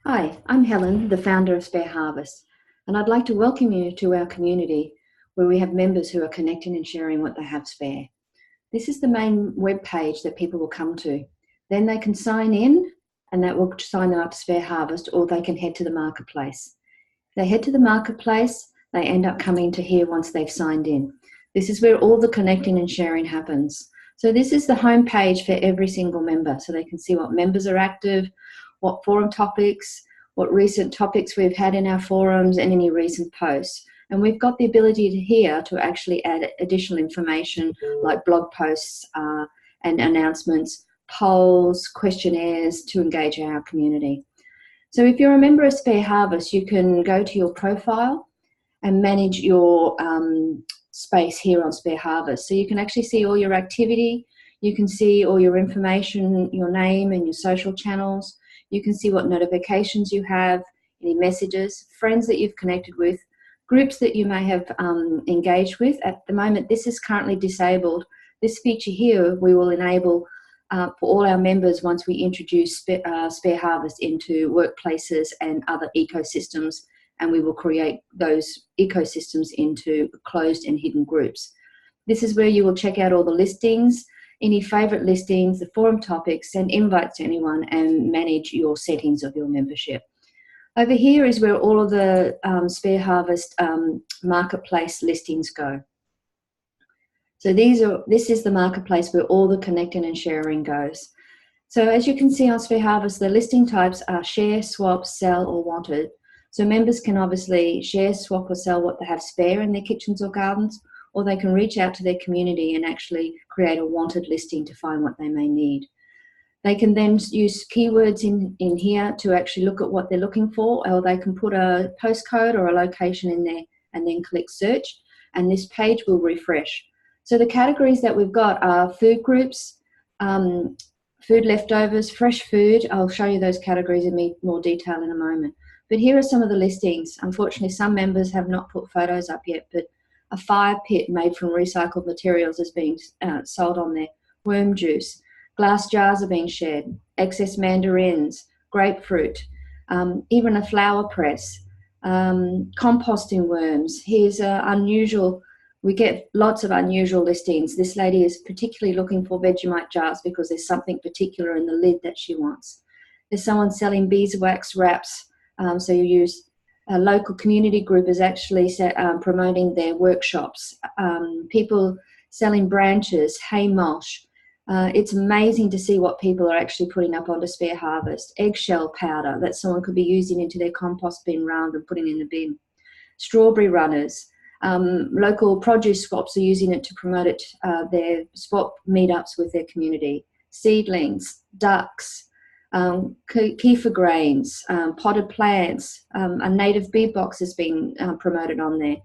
Hi, I'm Helen, the founder of Spare Harvest, and I'd like to welcome you to our community where we have members who are connecting and sharing what they have spare. This is the main web page that people will come to. Then they can sign in and that will sign them up to Spare Harvest, or they can head to the marketplace. If they head to the marketplace, they end up coming to here once they've signed in. This is where all the connecting and sharing happens. So this is the home page for every single member, so they can see what members are active, what forum topics, what recent topics we've had in our forums, and any recent posts. And we've got the ability here to actually add additional information like blog posts and announcements, polls, questionnaires to engage our community. So if you're a member of Spare Harvest, you can go to your profile and manage your space here on Spare Harvest. So you can actually see all your activity, you can see all your information, your name and your social channels. You can see what notifications you have, any messages, friends that you've connected with, groups that you may have engaged with. At the moment, this is currently disabled. This feature here we will enable for all our members once we introduce Spare Harvest into workplaces and other ecosystems, and we will create those ecosystems into closed and hidden groups. This is where you will check out all the listings, any favourite listings, the forum topics, send invites to anyone, and manage your settings of your membership. Over here is where all of the Spare Harvest marketplace listings go. So this is the marketplace where all the connecting and sharing goes. So as you can see on Spare Harvest, the listing types are share, swap, sell, or wanted. So members can obviously share, swap, or sell what they have spare in their kitchens or gardens, or they can reach out to their community and actually create a wanted listing to find what they may need. They can then use keywords in here to actually look at what they're looking for, or they can put a postcode or a location in there and then click search, and this page will refresh. So the categories that we've got are food groups, food leftovers, fresh food. I'll show you those categories in more detail in a moment. But here are some of the listings. Unfortunately, some members have not put photos up yet, but a fire pit made from recycled materials is being sold on there. Worm juice, glass jars are being shared, excess mandarins, grapefruit, even a flower press, composting worms. Here's unusual. We get lots of unusual listings. This lady is particularly looking for Vegemite jars because there's something particular in the lid that she wants. There's someone selling beeswax wraps. So you use a local community group is actually promoting their workshops. People selling branches, hay mulch. It's amazing to see what people are actually putting up onto Spare Harvest. Eggshell powder that someone could be using into their compost bin rather than putting in the bin. Strawberry runners. Local produce swaps are using it to promote it, their swap meetups with their community. Seedlings, ducks, kefir grains, potted plants, a native bee box is being promoted on there,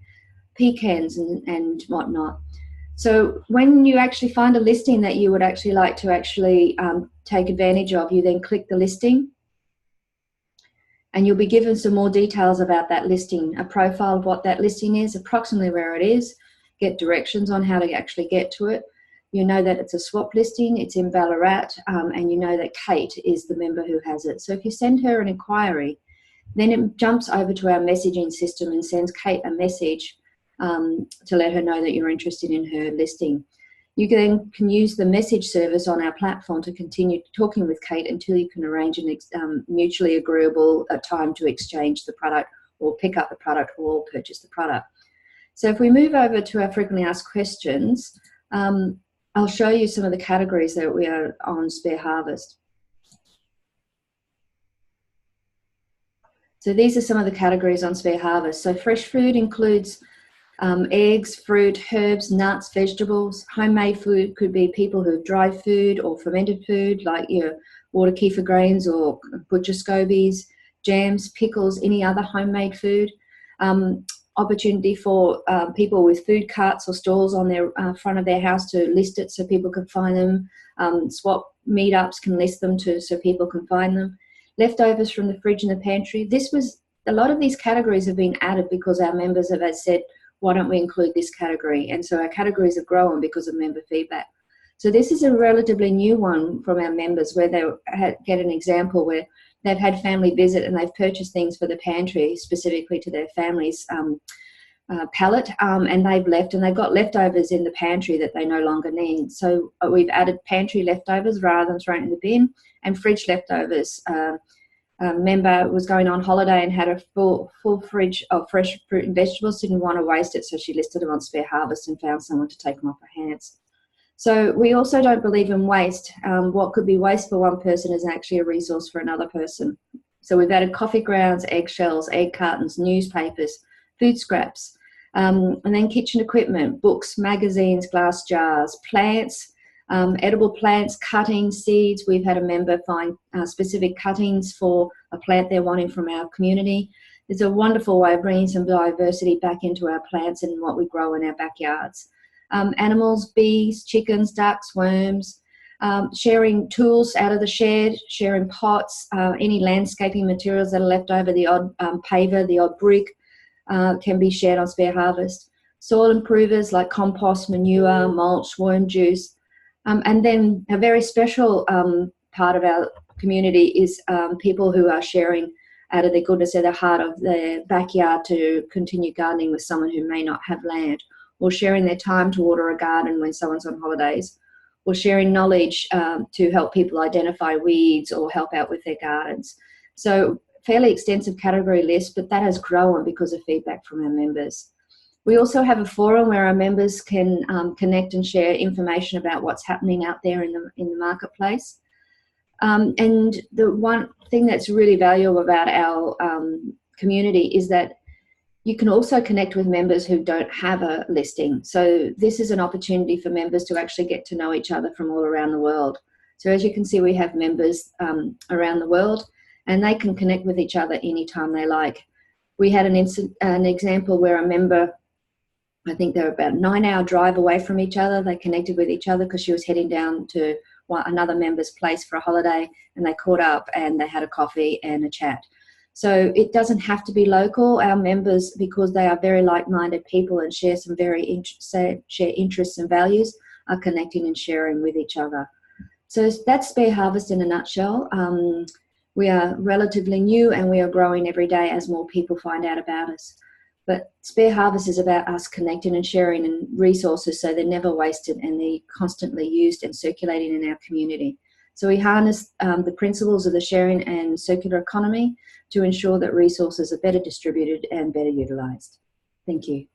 pecans and whatnot. So when you actually find a listing that you would actually like to actually take advantage of, you then click the listing and you'll be given some more details about that listing, a profile of what that listing is, approximately where it is, get directions on how to actually get to it. You know that it's a swap listing, it's in Ballarat, and you know that Kate is the member who has it. So if you send her an inquiry, then it jumps over to our messaging system and sends Kate a message to let her know that you're interested in her listing. You then can use the message service on our platform to continue talking with Kate until you can arrange a mutually agreeable time to exchange the product or pick up the product or purchase the product. So if we move over to our frequently asked questions, I'll show you some of the categories that we are on Spare Harvest. So these are some of the categories on Spare Harvest. So fresh food includes eggs, fruit, herbs, nuts, vegetables. Homemade food could be people who have dried food or fermented food like your water kefir grains or butcher scobies, jams, pickles, any other homemade food. Opportunity for people with food carts or stalls on their front of their house to list it so people can find them. Swap meetups can list them so people can find them. Leftovers from the fridge and the pantry. A lot of these categories have been added because our members have said, why don't we include this category? And so our categories have grown because of member feedback. So this is a relatively new one from our members where they get an example where they've had family visit and they've purchased things for the pantry specifically to their family's palate, and they've left, and they've got leftovers in the pantry that they no longer need. So we've added pantry leftovers rather than throwing it in the bin, and fridge leftovers. A member was going on holiday and had a full fridge of fresh fruit and vegetables, didn't want to waste it, so she listed them on Spare Harvest and found someone to take them off her hands. So we also don't believe in waste. What could be waste for one person is actually a resource for another person. So we've added coffee grounds, eggshells, egg cartons, newspapers, food scraps, and then kitchen equipment, books, magazines, glass jars, plants, edible plants, cuttings, seeds. We've had a member find specific cuttings for a plant they're wanting from our community. It's a wonderful way of bringing some diversity back into our plants and what we grow in our backyards. Animals, bees, chickens, ducks, worms, sharing tools out of the shed, sharing pots, any landscaping materials that are left over, the odd paver, the odd brick can be shared on Spare Harvest. Soil improvers like compost, manure, mulch, worm juice. And then a very special part of our community is people who are sharing out of the goodness of their heart of their backyard to continue gardening with someone who may not have land, or sharing their time to water a garden when someone's on holidays, or sharing knowledge to help people identify weeds or help out with their gardens. So fairly extensive category list, but that has grown because of feedback from our members. We also have a forum where our members can connect and share information about what's happening out there in the marketplace. And the one thing that's really valuable about our community is that you can also connect with members who don't have a listing. So this is an opportunity for members to actually get to know each other from all around the world. So as you can see, we have members around the world, and they can connect with each other anytime they like. We had an example where a member, I think they were about a 9-hour drive away from each other. They connected with each other because she was heading down to another member's place for a holiday, and they caught up and they had a coffee and a chat. So it doesn't have to be local. Our members, because they are very like-minded people and share some share interests and values, are connecting and sharing with each other. So that's Spare Harvest in a nutshell. We are relatively new and we are growing every day as more people find out about us. But Spare Harvest is about us connecting and sharing and resources so they're never wasted and they're constantly used and circulating in our community. So we harness the principles of the sharing and circular economy to ensure that resources are better distributed and better utilised. Thank you.